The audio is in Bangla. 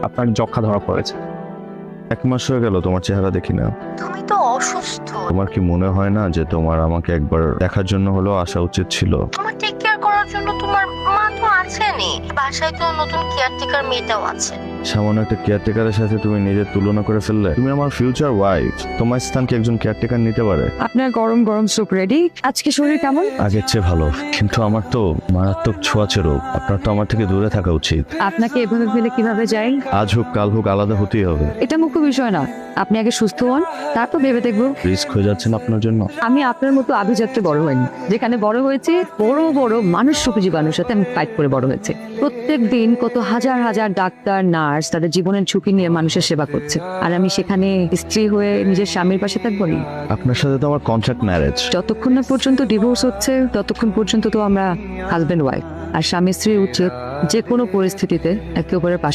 আপনার যক্ষা ধরা পড়েছে। 1 মাস হয়ে গেল তোমার চেহারা দেখি না। তুমি তো অসুস্থ। তোমার কি মনে হয় না যে তোমার আমাকে একবার দেখার জন্য হলেও আসা উচিত ছিল? তোমার টেক কেয়ার করার জন্য তোমার মা তো আছেনই, বাসায় তো নতুন কেয়ারটেকার মেয়েটাও আছে। সামান্য একটা কেয়ারটেকারের সাথে তুমি নিজের তুলনা করে ফেললে। তুমি আমার ফিউচার ওয়াইফ, তোমার স্থান কি একজন কেয়ারটেকার নিতে পারে? আপনার গরম গরম স্যুপ রেডি। আজকে শরীর কেমন? আগের চেয়ে ভালো, কিন্তু আমার তো মারাত্মক ছোঁয়াচে রোগ। আপনার তো আমার থেকে দূরে থাকা উচিত। আপনাকে এভাবে ফেলে কিভাবে যাই? আজ হোক কাল হোক আলাদা হতেই হবে। এটা মুখ্য বিষয় না, আপনি আগে সুস্থ হন, তারপর ভেবে দেখবো। রিস্ক হয়ে যাচ্ছেন আপনার জন্য। আমি আপনার মতো আভিজাত্যে বড় হইনি, যেখানে বড় হয়েছে বড় বড় মানুষ রূপী জীবাণুর সাথে আমি ফাইট করে বড় হয়েছে। প্রত্যেক দিন কত হাজার হাজার ডাক্তার নার্স তাদের জীবনের ঝুঁকি নিয়ে মানুষের সেবা করছে, আর আমি সেখানে স্ত্রী হয়ে নিজের স্বামীর পাশে থাকবো না। আপনার সাথে তো আমার কন্ট্রাক্ট ম্যারেজ। যতক্ষণ না পর্যন্ত ডিভোর্স হচ্ছে ততক্ষণ পর্যন্ত তো আমরা হাজবেন্ড ওয়াইফ, আর স্বামী স্ত্রীর উচিত যে কোনো পরিস্থিতিতে একে অপরের পাশে